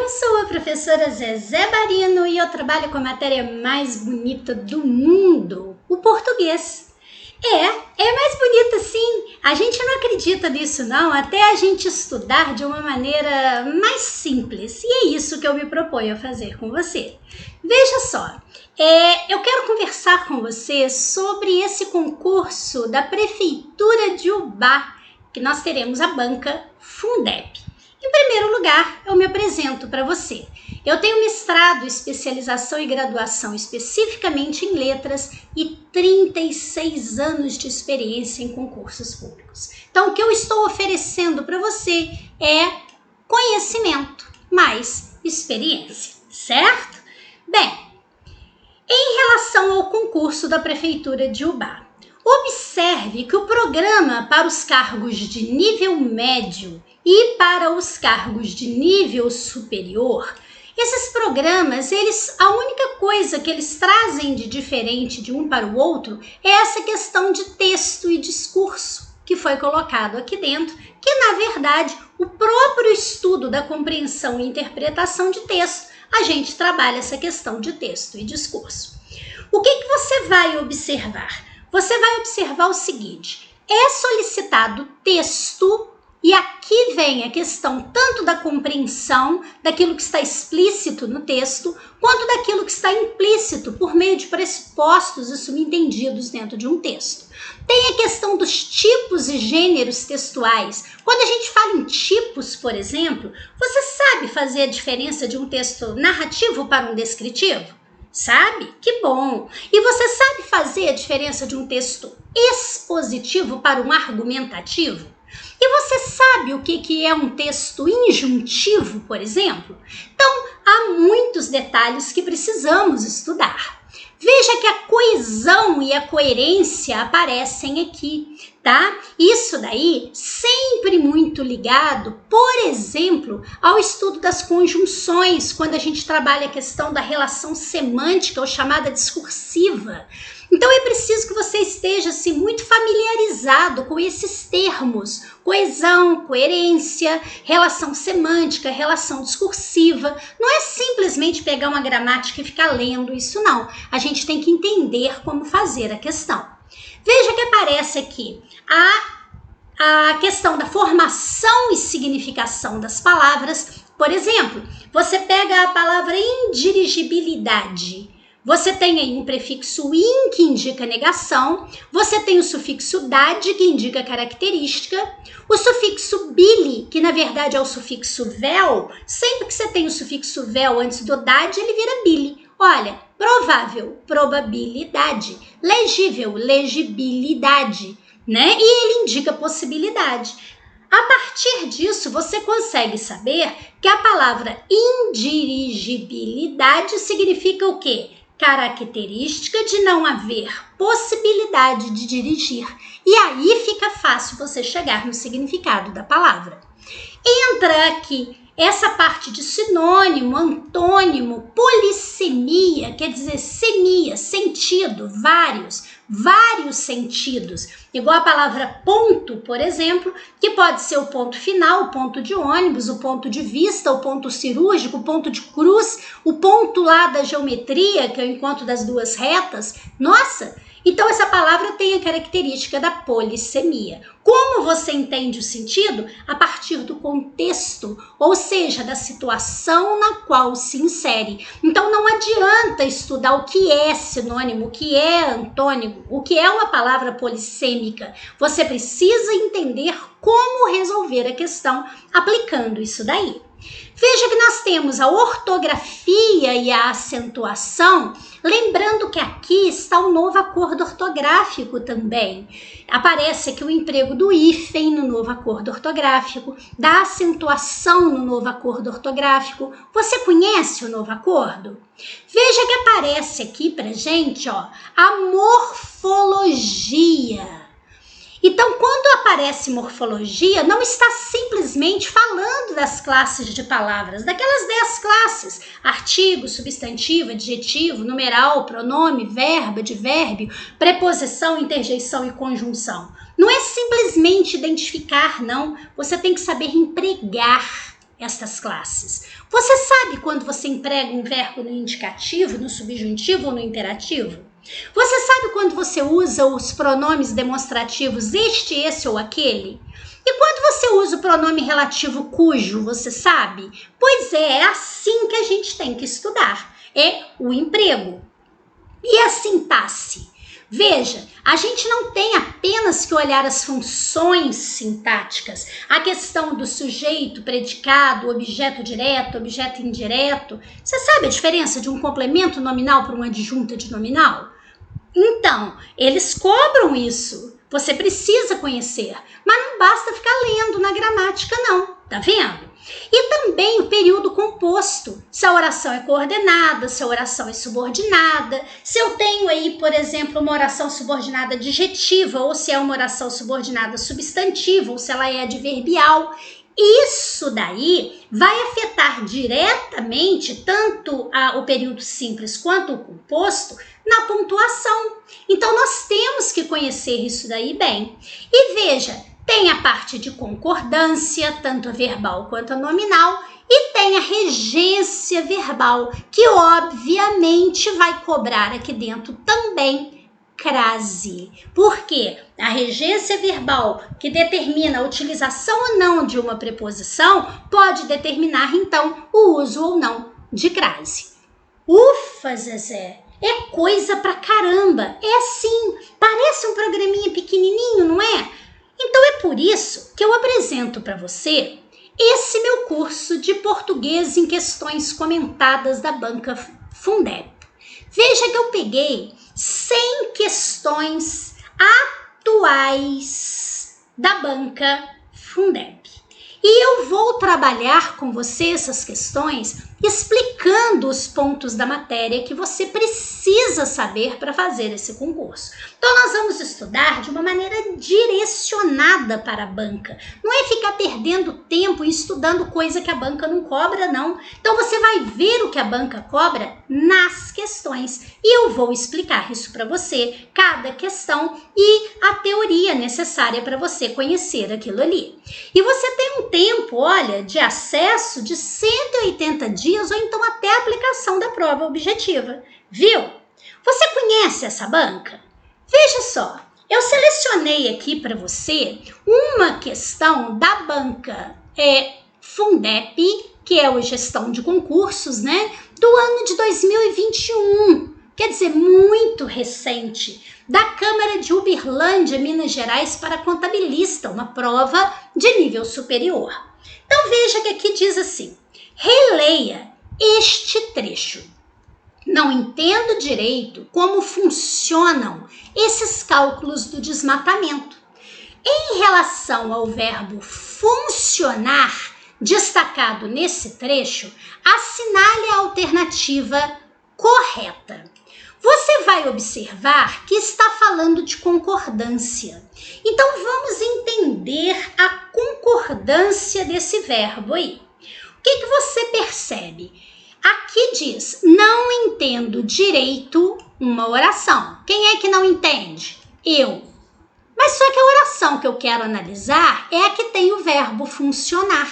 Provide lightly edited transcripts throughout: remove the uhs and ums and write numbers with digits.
Eu sou a professora Zezé Barino e eu trabalho com a matéria mais bonita do mundo, o português. É mais bonita sim. A gente não acredita nisso não, até a gente estudar de uma maneira mais simples. E é isso que eu me proponho a fazer com você. Veja só, eu quero conversar com você sobre esse concurso da Prefeitura de Ubá, que nós teremos a banca Fundep. Em primeiro lugar, eu me apresento para você. Eu tenho mestrado, especialização e graduação especificamente em letras e 36 anos de experiência em concursos públicos. Então, o que eu estou oferecendo para você é conhecimento mais experiência, certo? Bem, em relação ao concurso da Prefeitura de Ubá, observe que o programa para os cargos de nível médio e para os cargos de nível superior, esses programas, a única coisa que eles trazem de diferente de um para o outro é essa questão de texto e discurso que foi colocado aqui dentro, que na verdade o próprio estudo da compreensão e interpretação de texto, a gente trabalha essa questão de texto e discurso. O que você vai observar? Você vai observar o seguinte, é solicitado texto e aqui vem a questão tanto da compreensão daquilo que está explícito no texto, quanto daquilo que está implícito por meio de pressupostos e subentendidos dentro de um texto. Tem a questão dos tipos e gêneros textuais. Quando a gente fala em tipos, por exemplo, você sabe fazer a diferença de um texto narrativo para um descritivo? Sabe? Que bom! E você sabe fazer a diferença de um texto expositivo para um argumentativo? E você sabe o que é um texto injuntivo, por exemplo? Então, há muitos detalhes que precisamos estudar. Veja que a coesão e a coerência aparecem aqui, tá? Isso daí sempre muito ligado, por exemplo, ao estudo das conjunções, quando a gente trabalha a questão da relação semântica ou chamada discursiva. Então é preciso que você esteja assim, muito familiarizado com esses termos, coesão, coerência, relação semântica, relação discursiva. Não é simplesmente pegar uma gramática e ficar lendo isso não. A gente tem que entender como fazer a questão. Veja que aparece aqui a questão da formação e significação das palavras. Por exemplo, você pega a palavra indirigibilidade. Você tem aí um prefixo in, que indica negação. Você tem o sufixo dade, que indica característica. O sufixo bili, que na verdade é o sufixo vel. Sempre que você tem o sufixo vel antes do dade, ele vira bili. Olha, provável, probabilidade. Legível, legibilidade, né? E ele indica possibilidade. A partir disso, você consegue saber que a palavra indirigibilidade significa o quê? Característica de não haver possibilidade de dirigir. E aí fica fácil você chegar no significado da palavra. Entra aqui essa parte de sinônimo, antônimo, polissemia, quer dizer semia, sentido, vários sentidos. Igual a palavra ponto, por exemplo, que pode ser o ponto final, o ponto de ônibus, o ponto de vista, o ponto cirúrgico, o ponto de cruz, o ponto lá da geometria, que é o encontro das duas retas. Nossa! Então, essa palavra tem a característica da polissemia. Como você entende o sentido? A partir do contexto, ou seja, da situação na qual se insere. Então, não adianta estudar o que é sinônimo, o que é antônimo, o que é uma palavra polissêmica. Você precisa entender como resolver a questão aplicando isso daí. Veja que nós temos a ortografia e a acentuação, lembrando que aqui está o novo acordo ortográfico também. Aparece aqui o emprego do hífen no novo acordo ortográfico, da acentuação no novo acordo ortográfico. Você conhece o novo acordo? Veja que aparece aqui pra gente, ó, a morfologia. Então, quando aparece morfologia, não está simplesmente falando das classes de palavras, daquelas 10 classes, artigo, substantivo, adjetivo, numeral, pronome, verbo, advérbio, preposição, interjeição e conjunção. Não é simplesmente identificar, não. Você tem que saber empregar estas classes. Você sabe quando você emprega um verbo no indicativo, no subjuntivo ou no imperativo? Você sabe quando você usa os pronomes demonstrativos este, esse ou aquele? E quando você usa o pronome relativo cujo, você sabe? Pois é assim que a gente tem que estudar. É o emprego. E a sintaxe? Veja, a gente não tem apenas que olhar as funções sintáticas, a questão do sujeito, predicado, objeto direto, objeto indireto. Você sabe a diferença de um complemento nominal para uma adjunta de nominal? Então, eles cobram isso. Você precisa conhecer, mas não basta ficar lendo na gramática não, tá vendo? E também o período composto, se a oração é coordenada, se a oração é subordinada, se eu tenho aí, por exemplo, uma oração subordinada adjetiva, ou se é uma oração subordinada substantiva, ou se ela é adverbial. Isso daí vai afetar diretamente tanto o período simples quanto o composto na pontuação. Então, nós temos que conhecer isso daí bem. E veja, tem a parte de concordância, tanto a verbal quanto a nominal, e tem a regência verbal, que obviamente vai cobrar aqui dentro também crase. Por quê? A regência verbal, que determina a utilização ou não de uma preposição, pode determinar, então, o uso ou não de crase. Ufa, Zezé! É coisa pra caramba! É assim, parece um programinha pequenininho, não é? Então é por isso que eu apresento para você esse meu curso de português em questões comentadas da banca Fundeb. Veja que eu peguei 100 questões atuais da banca Fundeb. E eu vou trabalhar com você essas questões explicando os pontos da matéria que você precisa saber para fazer esse concurso. Então, nós vamos estudar de uma maneira direcionada para a banca. Não é ficar perdendo tempo estudando coisa que a banca não cobra, não. Então, você vai ver o que a banca cobra nas questões. E eu vou explicar isso para você, cada questão e a teoria necessária para você conhecer aquilo ali. E você tem um tempo, olha, de acesso de 180 dias ou então até a aplicação da prova objetiva. Viu? Você conhece essa banca? Veja só, eu selecionei aqui para você uma questão da banca Fundeb, que é a gestão de concursos, né, do ano de 2021, quer dizer, muito recente, da Câmara de Uberlândia, Minas Gerais, para contabilista, uma prova de nível superior. Então veja que aqui diz assim: releia este trecho. Não entendo direito como funcionam esses cálculos do desmatamento. Em relação ao verbo funcionar, destacado nesse trecho, assinale a alternativa correta. Você vai observar que está falando de concordância. Então, vamos entender a concordância desse verbo aí. O que você percebe? Aqui diz, não entendo direito uma oração. Quem é que não entende? Eu. Mas só que a oração que eu quero analisar é a que tem o verbo funcionar,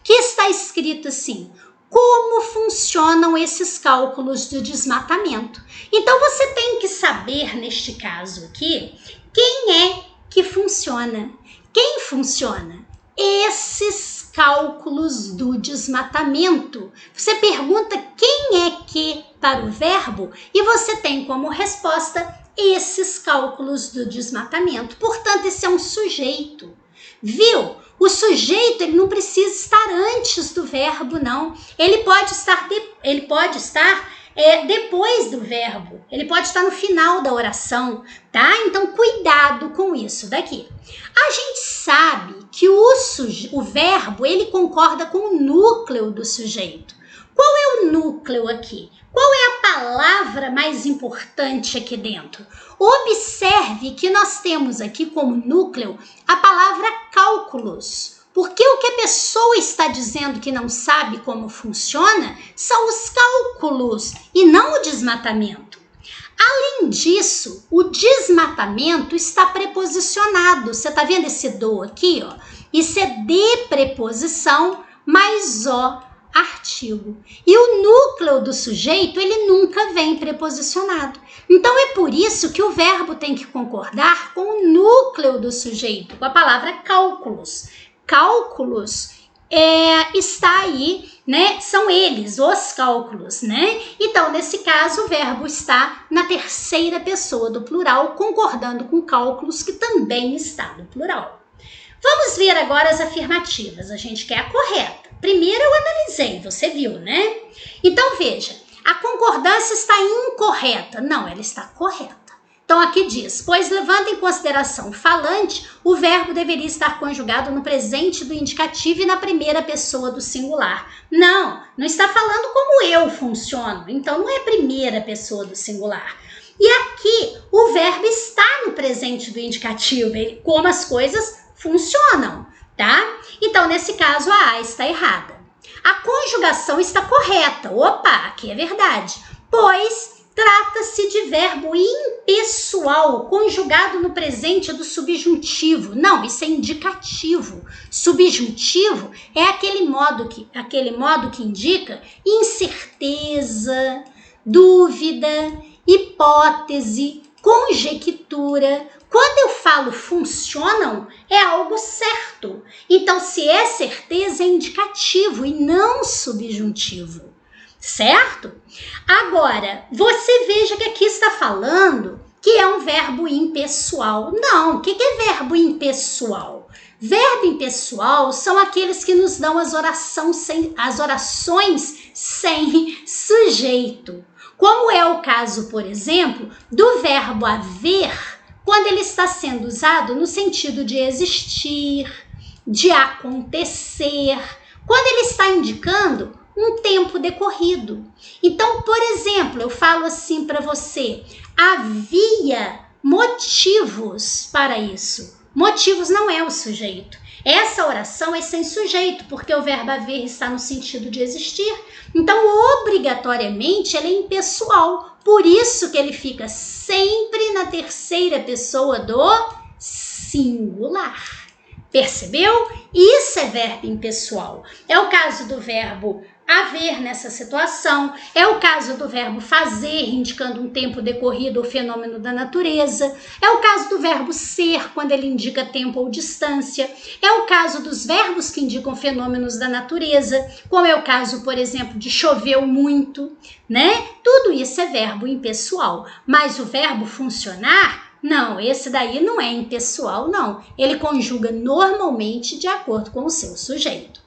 que está escrito assim: como funcionam esses cálculos do desmatamento. Então, você tem que saber, neste caso aqui, quem é que funciona. Quem funciona? Esses cálculos do desmatamento. Você pergunta quem é que para o verbo e você tem como resposta esses cálculos do desmatamento. Portanto, esse é um sujeito. Viu? O sujeito ele não precisa estar antes do verbo, não. Ele pode estar depois do verbo. Ele pode estar no final da oração, tá? Então, cuidado com isso daqui. A gente sabe que o verbo ele concorda com o núcleo do sujeito. Qual é o núcleo aqui? Qual é a palavra mais importante aqui dentro? Observe que nós temos aqui como núcleo a palavra cálculos. Porque o que a pessoa está dizendo que não sabe como funciona são os cálculos e não o desmatamento. Além disso, o desmatamento está preposicionado. Você está vendo esse do aqui? Ó? Isso é de preposição mais o artigo. E o núcleo do sujeito, ele nunca vem preposicionado. Então, é por isso que o verbo tem que concordar com o núcleo do sujeito, com a palavra cálculos. Cálculos está aí, né? São eles, os cálculos, né? Então, nesse caso, o verbo está na terceira pessoa do plural, concordando com cálculos, que também está no plural. Vamos ver agora as afirmativas. A gente quer a correta. Primeiro eu analisei, você viu, né? Então, veja, a concordância está incorreta. Não, ela está correta. Então, aqui diz, pois levando em consideração o falante, o verbo deveria estar conjugado no presente do indicativo e na primeira pessoa do singular. Não, não está falando como eu funciono. Então, não é primeira pessoa do singular. E aqui, o verbo está no presente do indicativo, como as coisas funcionam, tá? Então, nesse caso, a A está errada. A conjugação está correta. Opa, aqui é verdade. Pois trata-se de verbo impessoal, conjugado no presente do subjuntivo. Não, isso é indicativo. Subjuntivo é aquele modo que indica incerteza, dúvida, hipótese, conjectura. Quando eu falo funcionam, é algo certo. Então, se é certeza, é indicativo e não subjuntivo. Certo? Agora, você veja que aqui está falando que é um verbo impessoal. Não, o que é verbo impessoal? Verbo impessoal são aqueles que nos dão as orações sem sujeito. Como é o caso, por exemplo, do verbo haver, quando ele está sendo usado no sentido de existir, de acontecer, quando ele está indicando um tempo decorrido. Então, por exemplo, eu falo assim para você, havia motivos para isso. Motivos não é o sujeito. Essa oração é sem sujeito, porque o verbo haver está no sentido de existir. Então, obrigatoriamente, ele é impessoal. Por isso que ele fica sempre na terceira pessoa do singular. Percebeu? Isso é verbo impessoal. É o caso do verbo haver nessa situação, é o caso do verbo fazer, indicando um tempo decorrido ou fenômeno da natureza, é o caso do verbo ser, quando ele indica tempo ou distância, é o caso dos verbos que indicam fenômenos da natureza, como é o caso, por exemplo, de choveu muito, né? Tudo isso é verbo impessoal, mas o verbo funcionar, não, esse daí não é impessoal, não. Ele conjuga normalmente de acordo com o seu sujeito.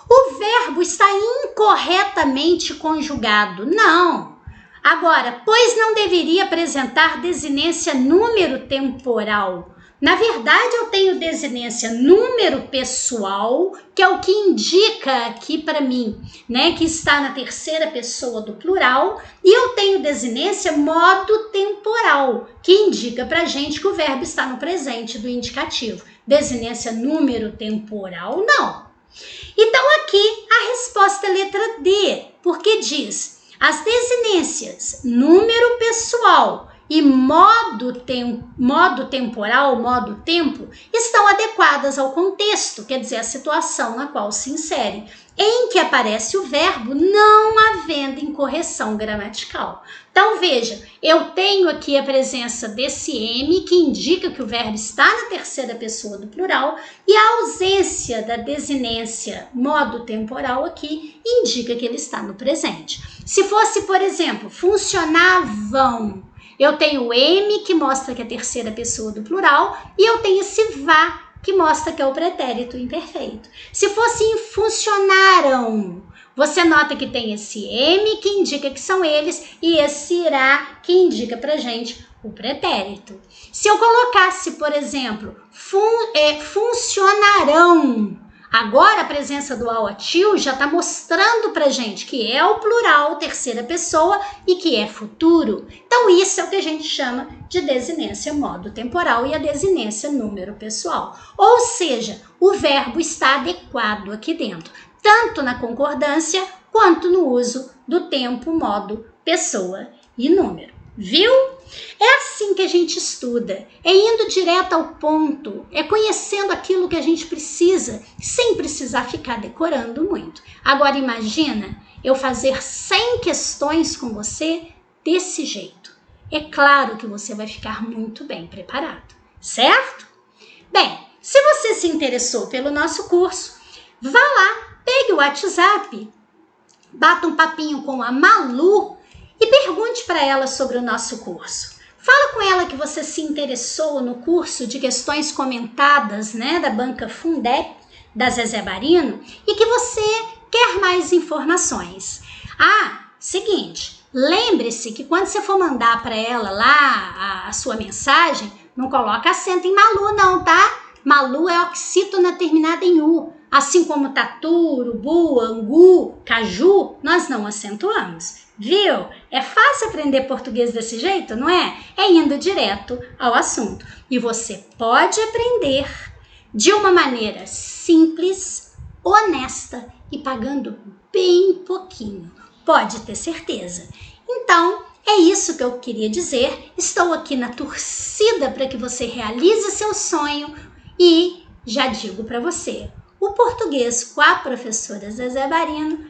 O verbo está incorretamente conjugado. Não. Agora, pois não deveria apresentar desinência número temporal. Na verdade, eu tenho desinência número pessoal, que é o que indica aqui para mim, né, que está na terceira pessoa do plural, e eu tenho desinência modo temporal, que indica para gente que o verbo está no presente do indicativo. Desinência número temporal, não. Então, aqui a resposta é letra D, porque diz, as desinências número pessoal e modo temporal, modo tempo, estão adequadas ao contexto, quer dizer, a situação na qual se insere, em que aparece o verbo não havendo incorreção gramatical. Então, veja, eu tenho aqui a presença desse M, que indica que o verbo está na terceira pessoa do plural, e a ausência da desinência modo temporal aqui indica que ele está no presente. Se fosse, por exemplo, funcionavam, eu tenho o M, que mostra que é a terceira pessoa do plural, e eu tenho esse vá, que mostra que é o pretérito imperfeito. Se fosse funcionaram, você nota que tem esse M, que indica que são eles, e esse irá, que indica pra gente o pretérito. Se eu colocasse, por exemplo, funcionarão, agora a presença do ao ativo já está mostrando pra gente que é o plural, terceira pessoa, e que é futuro. Então, isso é o que a gente chama de desinência modo temporal e a desinência número pessoal. Ou seja, o verbo está adequado aqui dentro, tanto na concordância quanto no uso do tempo, modo, pessoa e número. viu? É assim que a gente estuda, é indo direto ao ponto, é conhecendo aquilo que a gente precisa, sem precisar ficar decorando muito. Agora imagina eu fazer 100 questões com você desse jeito. É claro que você vai ficar muito bem preparado, certo? Bem, se você se interessou pelo nosso curso, vá lá, pegue o WhatsApp, bata um papinho com a Malu e pergunte para ela sobre o nosso curso. Fala com ela que você se interessou no curso de questões comentadas, né, da banca Fundep, da Zezé Barino, e que você quer mais informações. Seguinte, lembre-se que quando você for mandar para ela lá a sua mensagem, não coloca acento em Malu não, tá? Malu é oxítona terminada em U. Assim como tatu, urubu, angu, caju, nós não acentuamos. Viu? É fácil aprender português desse jeito, não é? É indo direto ao assunto. E você pode aprender de uma maneira simples, honesta e pagando bem pouquinho. Pode ter certeza. Então, é isso que eu queria dizer. Estou aqui na torcida para que você realize seu sonho e já digo para você, o português com a professora Zezé Barino,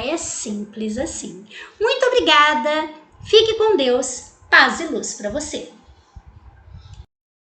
é simples assim. Muito obrigada, fique com Deus, paz e luz para você.